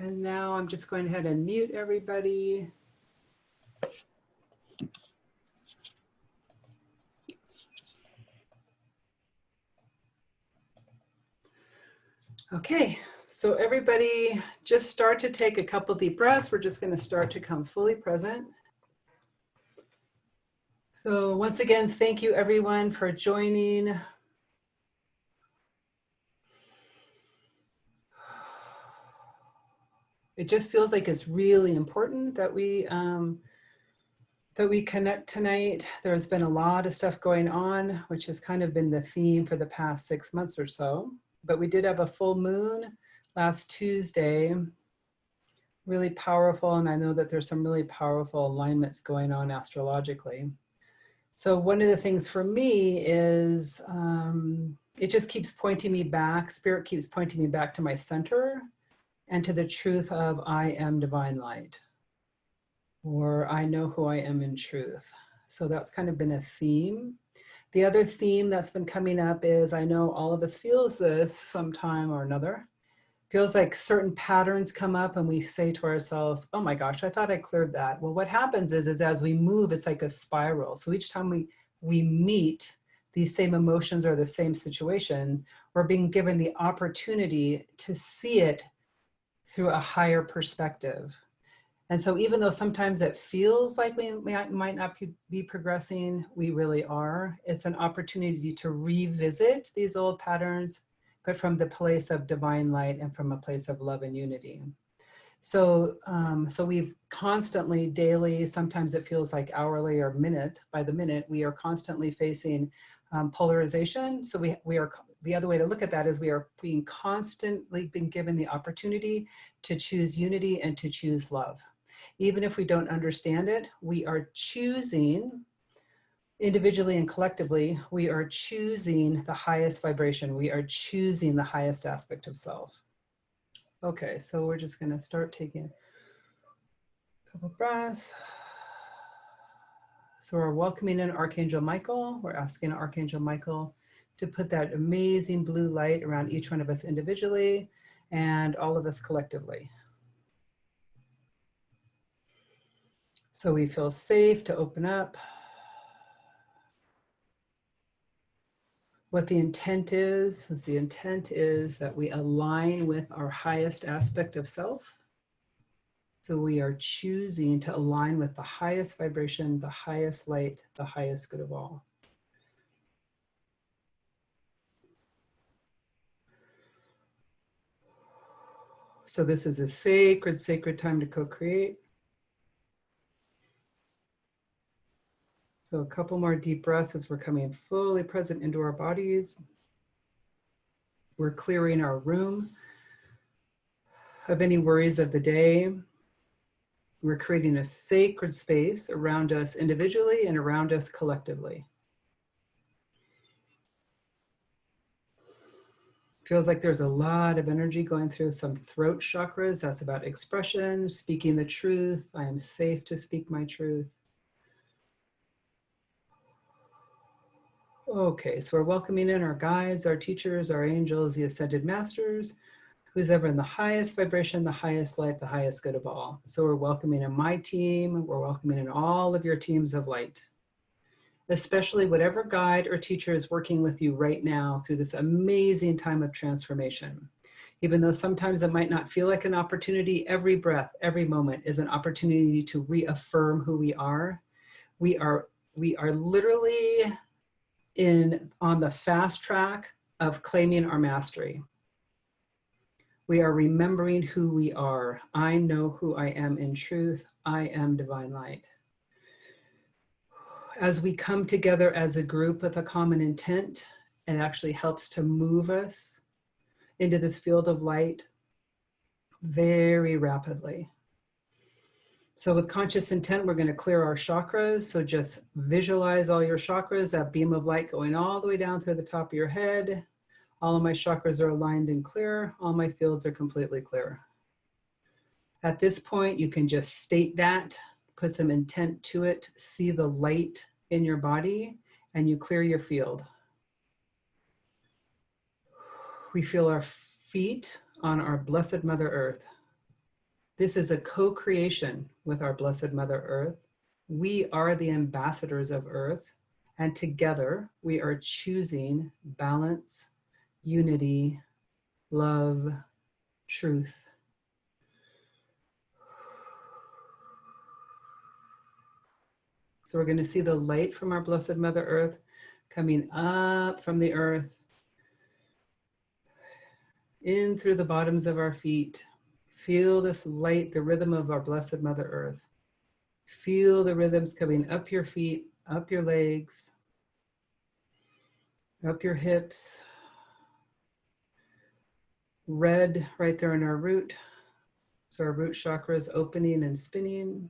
And now I'm just going ahead and mute everybody. Okay, so everybody just start to take a couple deep breaths. We're just going to start to come fully present. So once again, thank you everyone for joining. It just feels like it's really important that we connect tonight. There's been a lot of stuff going on, which has kind of been the theme for the past 6 months or so. But we did have a full moon last Tuesday, really powerful. And I know that there's some really powerful alignments going on astrologically. So one of the things for me is it just keeps pointing me back. Spirit keeps pointing me back to my center and to the truth of I am divine light, or I know who I am in truth. So that's kind of been a theme. The other theme that's been coming up is, I know all of us feels this sometime or another, feels like certain patterns come up and we say to ourselves, oh my gosh, I thought I cleared that. Well, what happens is as we move, it's like a spiral. So each time we meet these same emotions or the same situation, we're being given the opportunity to see it through a higher perspective. And so even though sometimes it feels like we might not be progressing, we really are. It's an opportunity to revisit these old patterns, but from the place of divine light and from a place of love and unity. So, so we've constantly, daily, sometimes it feels like hourly or minute by the minute, we are constantly facing polarization. So we are, the other way to look at that is we are being constantly being given the opportunity to choose unity and to choose love. Even if we don't understand it, we are choosing individually and collectively, we are choosing the highest vibration. We are choosing the highest aspect of self. Okay, so we're just going to start taking a couple breaths. So we're welcoming in Archangel Michael. We're asking Archangel Michael to put that amazing blue light around each one of us individually and all of us collectively. So we feel safe to open up. What the intent is that we align with our highest aspect of self. So we are choosing to align with the highest vibration, the highest light, the highest good of all. So this is a sacred, sacred time to co-create. So a couple more deep breaths as we're coming fully present into our bodies. We're clearing our room of any worries of the day. We're creating a sacred space around us individually and around us collectively. Feels like there's a lot of energy going through some throat chakras. That's about expression, speaking the truth. I am safe to speak my truth. Okay, so we're welcoming in our guides, our teachers, our angels, the ascended masters, who's ever in the highest vibration, the highest light, the highest good of all. So we're welcoming in my team, we're welcoming in all of your teams of light, especially whatever guide or teacher is working with you right now through this amazing time of transformation. Even though sometimes it might not feel like an opportunity, every breath, every moment is an opportunity to reaffirm who we are. We are literally on the fast track of claiming our mastery. We are remembering who we are. I know who I am in truth. I am divine light. As we come together as a group with a common intent, it actually helps to move us into this field of light very rapidly. So with conscious intent, we're going to clear our chakras. So just visualize all your chakras, that beam of light going all the way down through the top of your head. All of my chakras are aligned and clear. All my fields are completely clear. At this point, you can just state that, put some intent to it, see the light in your body, and you clear your field. We feel our feet on our blessed Mother Earth. This is a co-creation with our Blessed Mother Earth. We are the ambassadors of Earth, and together we are choosing balance, unity, love, truth. So we're going to see the light from our Blessed Mother Earth coming up from the earth, in through the bottoms of our feet. Feel this light, the rhythm of our Blessed Mother Earth. Feel the rhythms coming up your feet, up your legs, up your hips. Red right there in our root. So our root chakra is opening and spinning,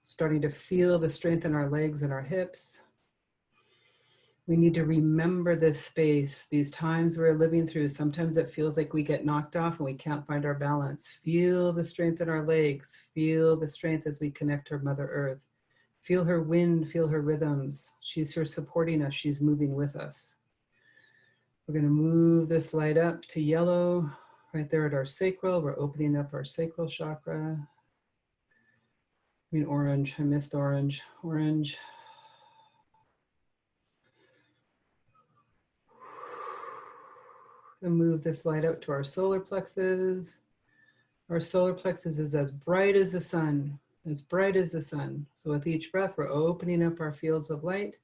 starting to feel the strength in our legs and our hips. We need to remember this space, these times we're living through. Sometimes it feels like we get knocked off and we can't find our balance. Feel the strength in our legs. Feel the strength as we connect to Mother Earth. Feel her wind, feel her rhythms. She's here supporting us. She's moving with us. We're going to move this light up to yellow, right there at our sacral. We're opening up our sacral chakra. I mean orange, I missed orange. Orange. And move this light up to our solar plexus. Our solar plexus is as bright as the sun, as bright as the sun. So with each breath, we're opening up our fields of light,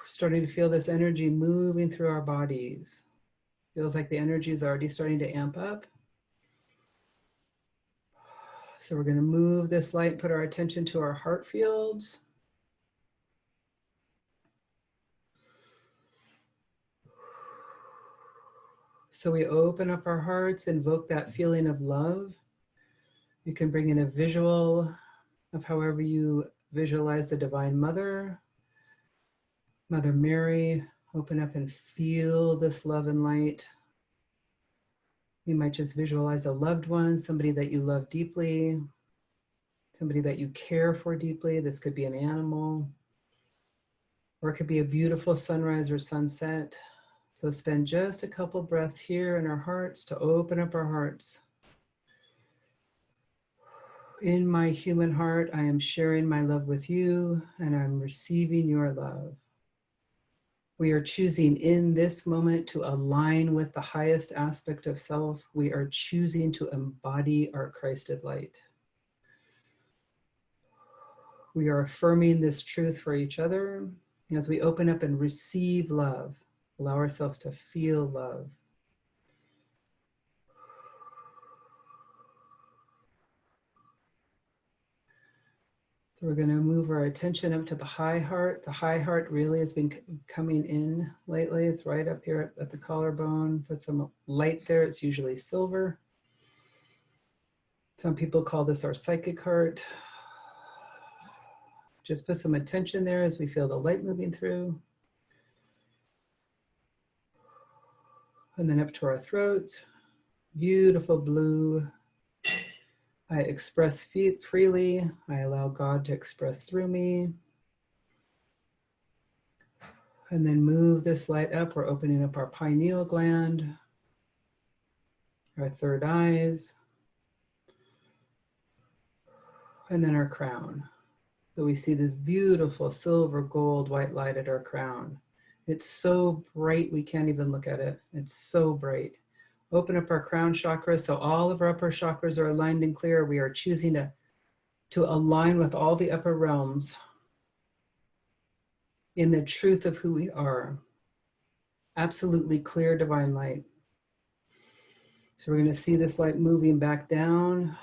starting to feel this energy moving through our bodies. Feels like the energy is already starting to amp up. So we're going to move this light, put our attention to our heart fields. So we open up our hearts, invoke that feeling of love. You can bring in a visual of however you visualize the Divine Mother, Mother Mary. Open up and feel this love and light. You might just visualize a loved one, somebody that you love deeply, somebody that you care for deeply. This could be an animal, or it could be a beautiful sunrise or sunset. So spend just a couple breaths here in our hearts to open up our hearts. In my human heart, I am sharing my love with you, and I'm receiving your love. We are choosing in this moment to align with the highest aspect of self. We are choosing to embody our Christed light. We are affirming this truth for each other as we open up and receive love. Allow ourselves to feel love. So we're going to move our attention up to the high heart. The high heart really has been coming in lately. It's right up here at the collarbone. Put some light there. It's usually silver. Some people call this our psychic heart. Just put some attention there as we feel the light moving through. And then up to our throats. Beautiful blue. I express freely. I allow God to express through me. And then move this light up. We're opening up our pineal gland, our third eyes, and then our crown. So we see this beautiful silver, gold, white light at our crown. It's so bright we can't even look at it. It's so bright. Open up our crown chakra so all of our upper chakras are aligned and clear. We are choosing to align with all the upper realms in the truth of who we are. Absolutely clear divine light. So we're going to see this light moving back down.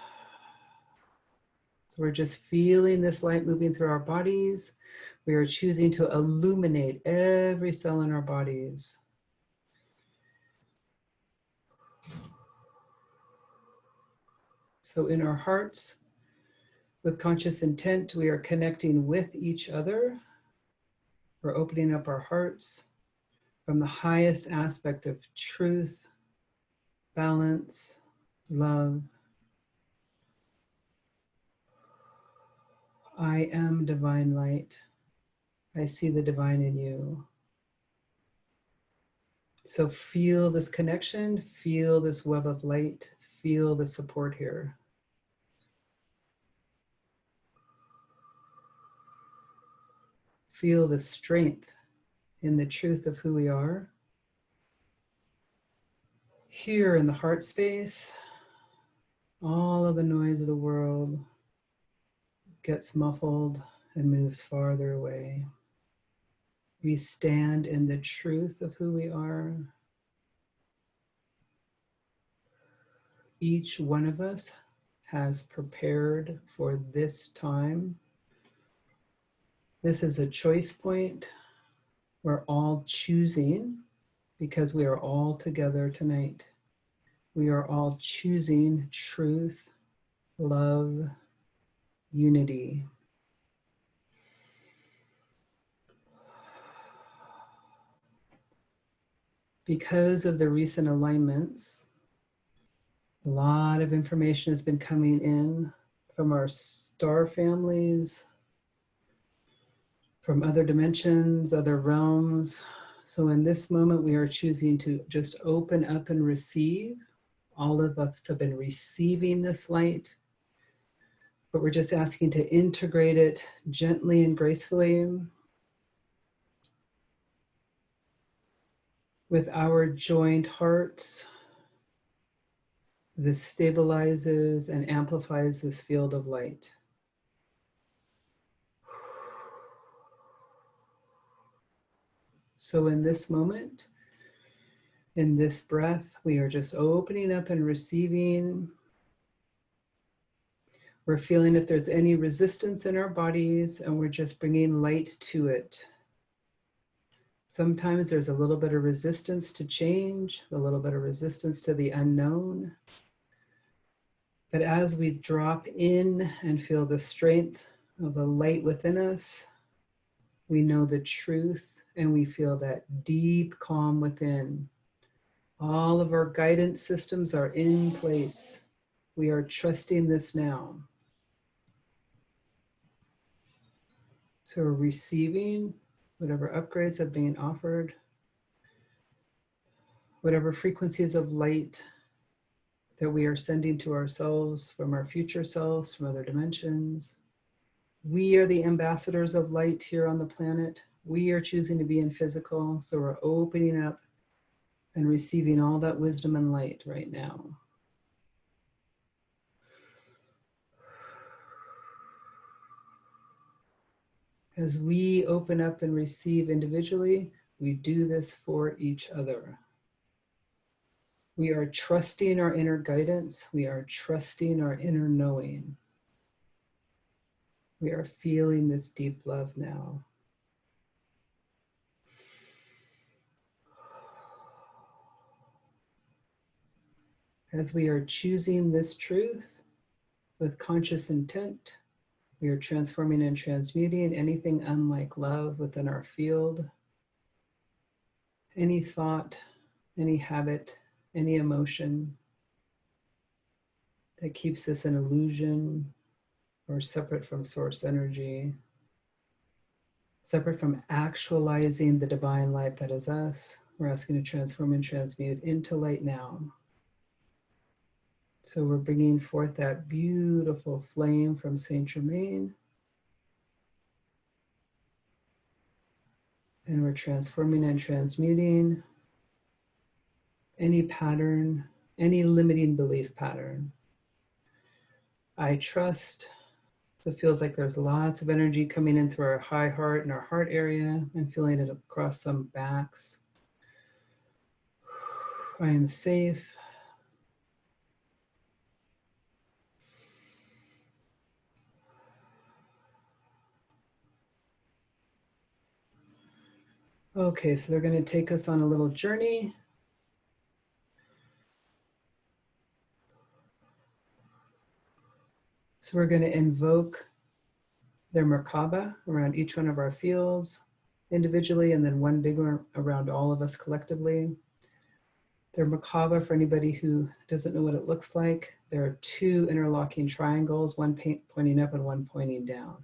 So we're just feeling this light moving through our bodies. We are choosing to illuminate every cell in our bodies. So in our hearts, with conscious intent, we are connecting with each other. We're opening up our hearts from the highest aspect of truth, balance, love. I am divine light. I see the divine in you. So feel this connection, feel this web of light, feel the support here. Feel the strength in the truth of who we are. Here in the heart space, all of the noise of the world gets muffled and moves farther away. We stand in the truth of who we are. Each one of us has prepared for this time. This is a choice point. We're all choosing because we are all together tonight. We are all choosing truth, love, unity. Because of the recent alignments, a lot of information has been coming in from our star families, from other dimensions, other realms. So in this moment, we are choosing to just open up and receive. All of us have been receiving this light, but we're just asking to integrate it gently and gracefully with our joined hearts. This stabilizes and amplifies this field of light. So in this moment, in this breath, we are just opening up and receiving. We're feeling if there's any resistance in our bodies, and we're just bringing light to it. Sometimes there's a little bit of resistance to change, a little bit of resistance to the unknown. But as we drop in and feel the strength of the light within us, we know the truth and we feel that deep calm within. All of our guidance systems are in place. We are trusting this now. So we're receiving whatever upgrades are being offered, whatever frequencies of light that we are sending to ourselves from our future selves, from other dimensions. We are the ambassadors of light here on the planet. We are choosing to be in physical, so we're opening up and receiving all that wisdom and light right now. As we open up and receive individually, we do this for each other. We are trusting our inner guidance. We are trusting our inner knowing. We are feeling this deep love now. As we are choosing this truth with conscious intent, we are transforming and transmuting anything unlike love within our field, any thought, any habit, any emotion that keeps us an illusion or separate from source energy, separate from actualizing the divine light that is us. We're asking to transform and transmute into light now. So we're bringing forth that beautiful flame from Saint Germain. And we're transforming and transmuting any pattern, any limiting belief pattern. I trust. So it feels like there's lots of energy coming in through our high heart and our heart area and feeling it across some backs. I am safe. Okay, so they're going to take us on a little journey. So we're going to invoke their MERKABA around each one of our fields individually, and then one big one around all of us collectively. Their MERKABA, for anybody who doesn't know what it looks like, there are two interlocking triangles, one pointing up and one pointing down.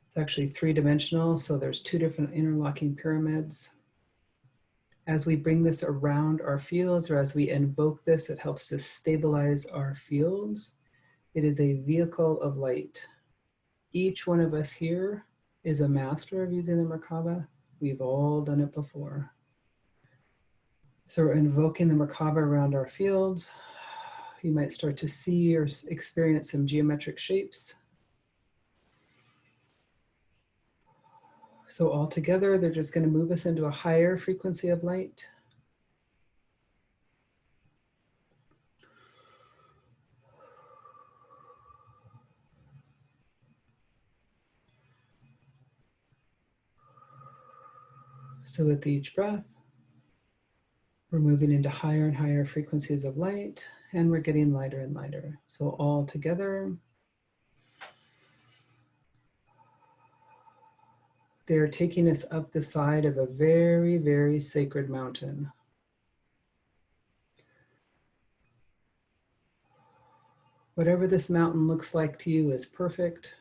It's actually three-dimensional, so there's two different interlocking pyramids. As we bring this around our fields, or as we invoke this, it helps to stabilize our fields. It is a vehicle of light. Each one of us here is a master of using the MERKABA. We've all done it before. So we're invoking the MERKABA around our fields. You might start to see or experience some geometric shapes. So all together, they're just going to move us into a higher frequency of light. So with each breath, we're moving into higher and higher frequencies of light, and we're getting lighter and lighter. So all together, they're taking us up the side of a very, very sacred mountain. Whatever this mountain looks like to you is perfect.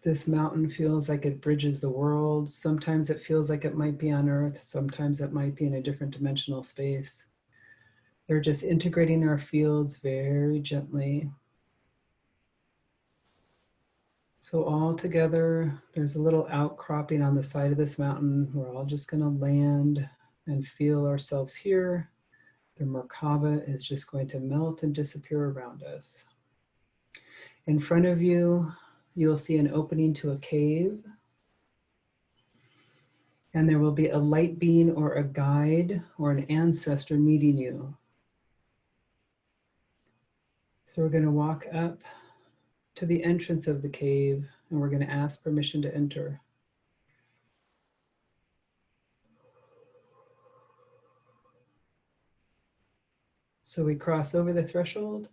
This mountain feels like it bridges the world. Sometimes it feels like it might be on Earth. Sometimes it might be in a different dimensional space. They're just integrating our fields very gently. So all together, there's a little outcropping on the side of this mountain. We're all just going to land and feel ourselves here. The MERKABA is just going to melt and disappear around us. In front of you, you'll see an opening to a cave. And there will be a light being or a guide or an ancestor meeting you. So we're going to walk up to the entrance of the cave, and we're going to ask permission to enter. So we cross over the threshold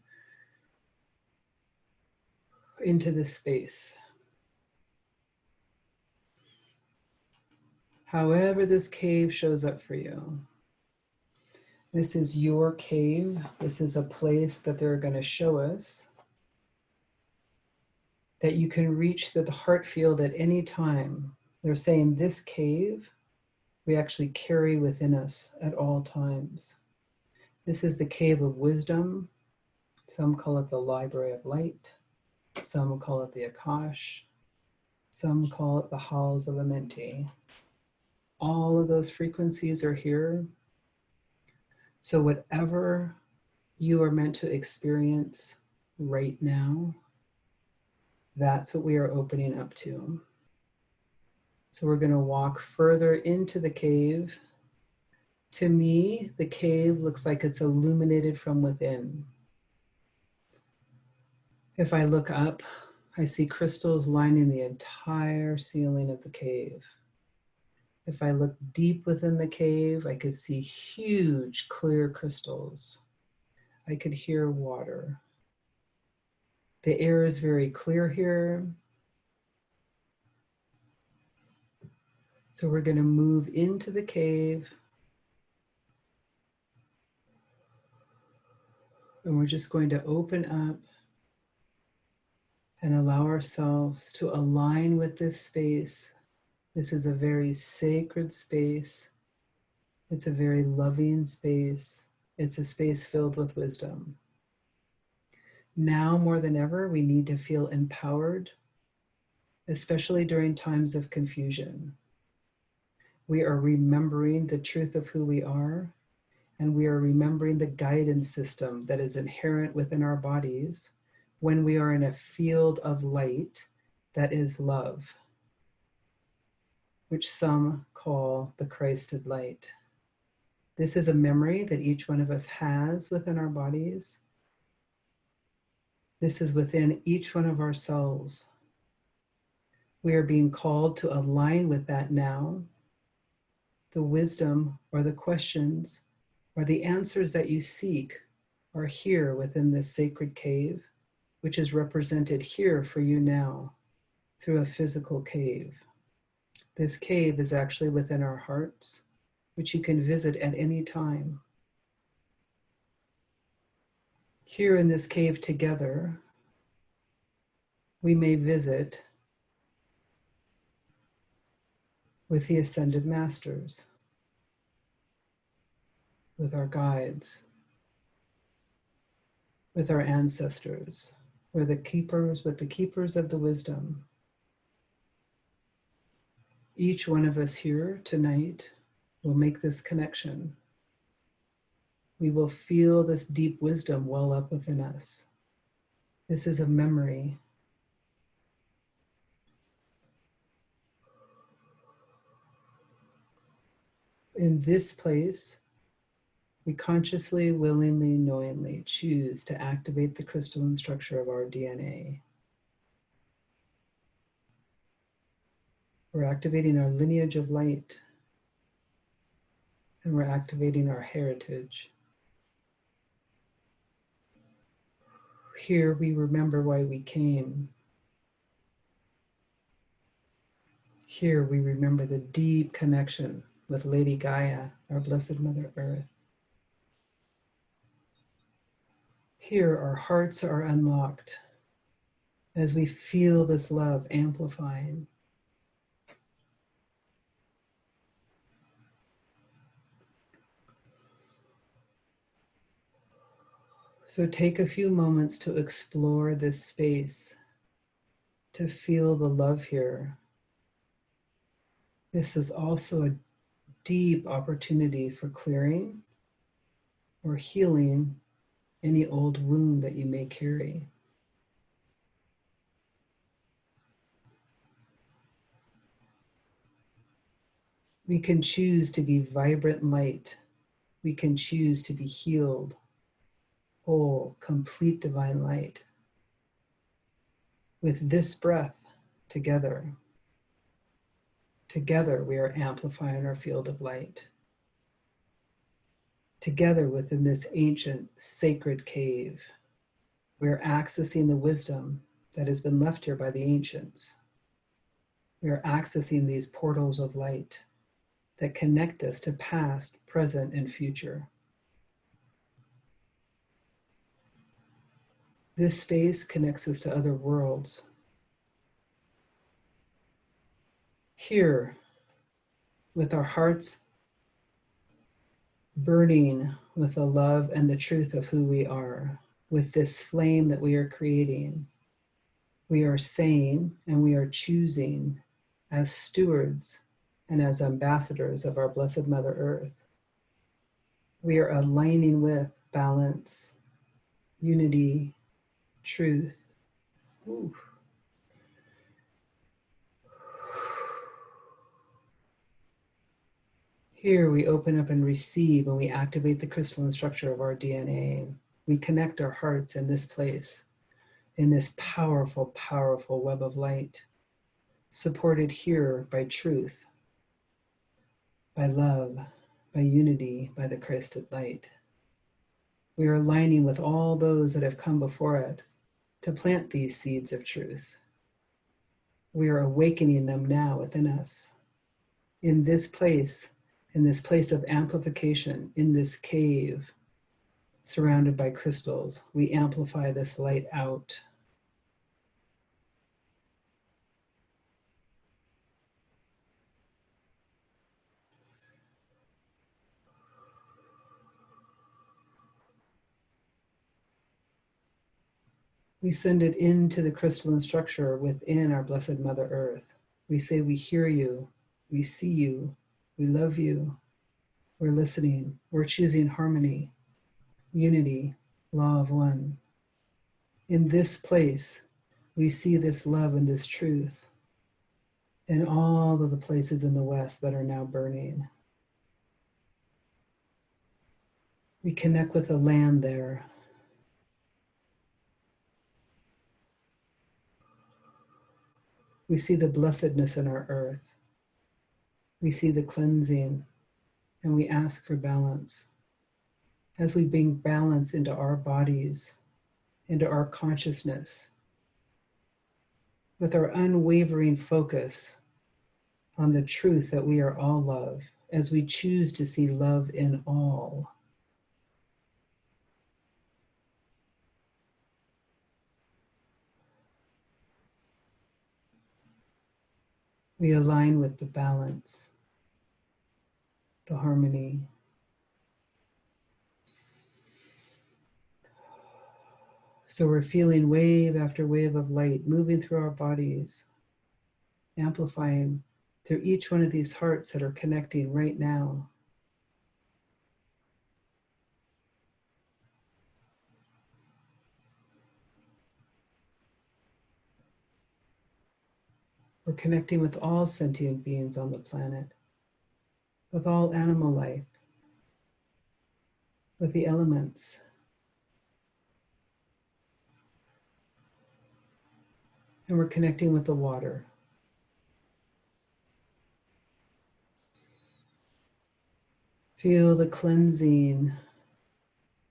into this space. However this cave shows up for you. This is your cave. This is a place that they're going to show us that you can reach the heart field at any time. They're saying this cave, we actually carry within us at all times. This is the cave of wisdom. Some call it the library of light. Some call it the Akash. Some call it the halls of Amenti. All of those frequencies are here. So whatever you are meant to experience right now, that's what we are opening up to. So we're going to walk further into the cave. To me, the cave looks like it's illuminated from within. If I look up, I see crystals lining the entire ceiling of the cave. If I look deep within the cave, I could see huge clear crystals. I could hear water. The air is very clear here. So we're going to move into the cave. And we're just going to open up and allow ourselves to align with this space. This is a very sacred space. It's a very loving space. It's a space filled with wisdom. Now more than ever, we need to feel empowered, especially during times of confusion. We are remembering the truth of who we are, and we are remembering the guidance system that is inherent within our bodies when we are in a field of light that is love, which some call the Christed light. This is a memory that each one of us has within our bodies. This is within each one of our souls. We are being called to align with that now. The wisdom or the questions or the answers that you seek are here within this sacred cave, which is represented here for you now through a physical cave. This cave is actually within our hearts, which you can visit at any time. Here in this cave together, we may visit with the ascended masters, with our guides, with our ancestors, with the keepers of the wisdom. Each one of us here tonight will make this connection. We will feel this deep wisdom well up within us. This is a memory. In this place, we consciously, willingly, knowingly choose to activate the crystalline structure of our DNA. We're activating our lineage of light, and we're activating our heritage. Here we remember why we came. Here we remember the deep connection with Lady Gaia, our Blessed Mother Earth. Here our hearts are unlocked as we feel this love amplifying. So take a few moments to explore this space, to feel the love here. This is also a deep opportunity for clearing or healing any old wound that you may carry. We can choose to be vibrant light. We can choose to be healed, whole, complete divine light. With this breath together we are amplifying our field of light. Together within this ancient sacred cave, we are accessing the wisdom that has been left here by the ancients. We are accessing these portals of light that connect us to past, present, and future. This space connects us to other worlds. Here, with our hearts burning with the love and the truth of who we are, with this flame that we are creating, we are saying and we are choosing as stewards and as ambassadors of our Blessed Mother Earth. We are aligning with balance, unity, truth. Ooh. Here we open up and receive, and we activate the crystalline structure of our DNA. We connect our hearts in this place, in this powerful, powerful web of light, supported here by truth, by love, by unity, by the Christed light. We are aligning with all those that have come before us to plant these seeds of truth. We are awakening them now within us. In this place of amplification, in this cave, surrounded by crystals, we amplify this light out. We send it into the crystalline structure within our Blessed Mother Earth. We say, we hear you, we see you, we love you, we're listening, we're choosing harmony, unity, law of one. In this place, we see this love and this truth in all of the places in the West that are now burning. We connect with the land there. We see the blessedness in our earth. We see the cleansing, and we ask for balance. As we bring balance into our bodies, into our consciousness, with our unwavering focus on the truth that we are all love, as we choose to see love in all. We align with the balance, the harmony. So we're feeling wave after wave of light moving through our bodies, amplifying through each one of these hearts that are connecting right now. We're connecting with all sentient beings on the planet, with all animal life, with the elements. And we're connecting with the water. Feel the cleansing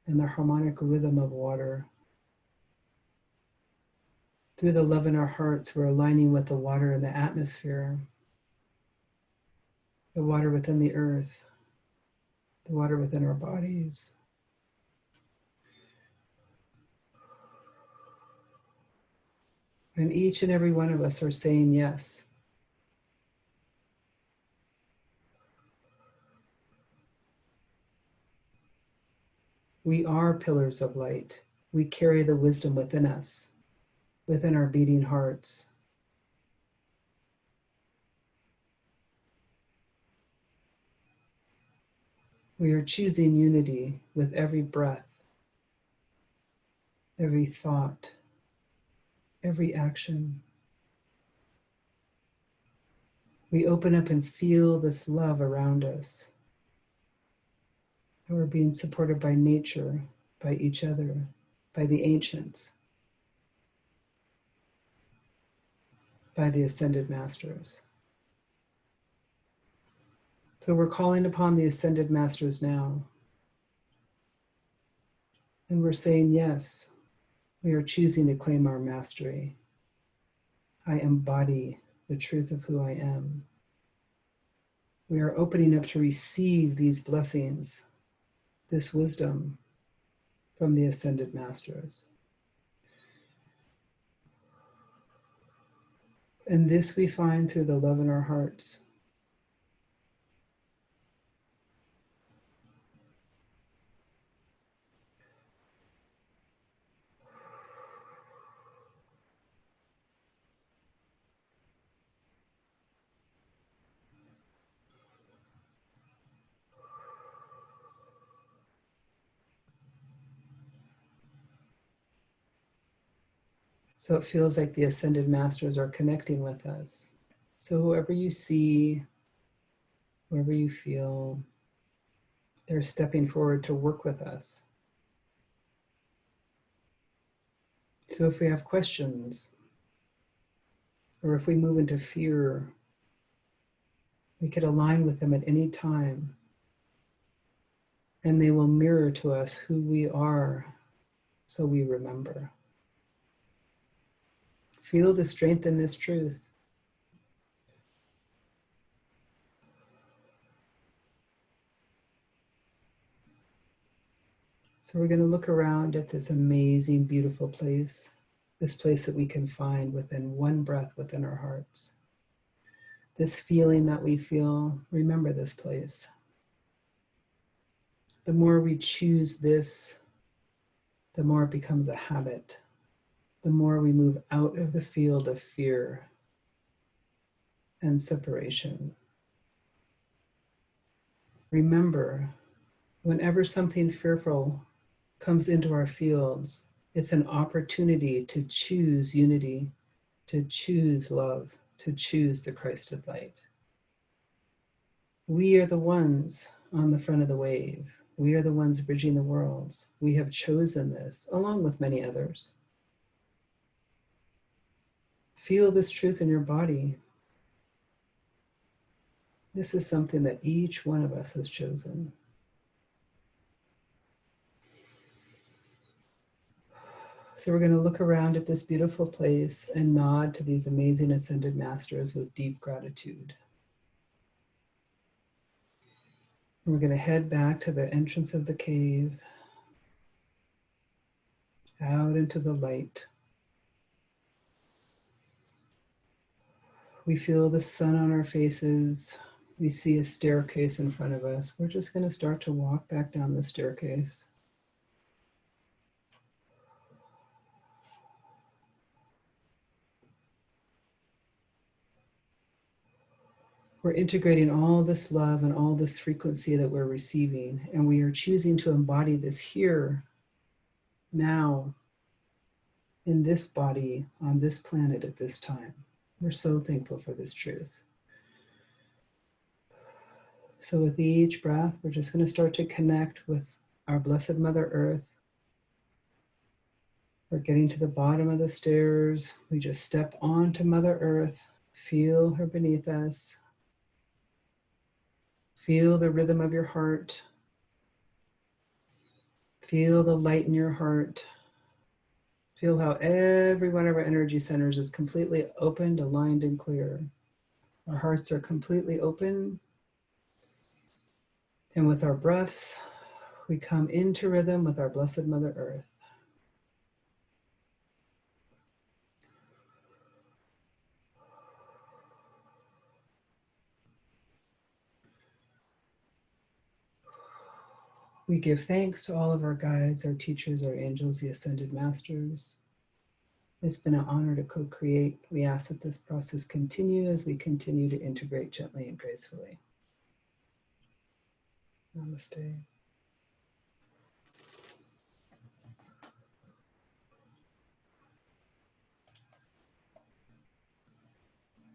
and the harmonic rhythm of water. Through the love in our hearts, we're aligning with the water in the atmosphere, the water within the earth, the water within our bodies. And each and every one of us are saying yes. We are pillars of light. We carry the wisdom within us, within our beating hearts. We are choosing unity with every breath, every thought, every action. We open up and feel this love around us. And we're being supported by nature, by each other, by the ancients, by the ascended masters. So we're calling upon the ascended masters now. And we're saying, yes, we are choosing to claim our mastery. I embody the truth of who I am. We are opening up to receive these blessings, this wisdom from the ascended masters. And this we find through the love in our hearts. So it feels like the ascended masters are connecting with us. So whoever you see, whoever you feel, they're stepping forward to work with us. So if we have questions, or if we move into fear, we could align with them at any time, and they will mirror to us who we are, so we remember. Feel the strength in this truth. So we're going to look around at this amazing, beautiful place, this place that we can find within one breath within our hearts. This feeling that we feel, remember this place. The more we choose this, the more it becomes a habit. The more we move out of the field of fear and separation. Remember, whenever something fearful comes into our fields, it's an opportunity to choose unity, to choose love, to choose the Christed light. We are the ones on the front of the wave. We are the ones bridging the worlds. We have chosen this, along with many others. Feel this truth in your body. This is something that each one of us has chosen. So we're going to look around at this beautiful place and nod to these amazing ascended masters with deep gratitude. And we're going to head back to the entrance of the cave, out into the light. We feel the sun on our faces. We see a staircase in front of us. We're just going to start to walk back down the staircase. We're integrating all this love and all this frequency that we're receiving, and we are choosing to embody this here, now, in this body, on this planet at this time. We're so thankful for this truth. So with each breath, we're just going to start to connect with our Blessed Mother Earth. We're getting to the bottom of the stairs. We just step onto Mother Earth, feel her beneath us. Feel the rhythm of your heart. Feel the light in your heart. Feel how every one of our energy centers is completely opened, aligned, and clear. Our hearts are completely open. And with our breaths, we come into rhythm with our Blessed Mother Earth. We give thanks to all of our guides, our teachers, our angels, the ascended masters. It's been an honor to co-create. We ask that this process continue as we continue to integrate gently and gracefully. Namaste.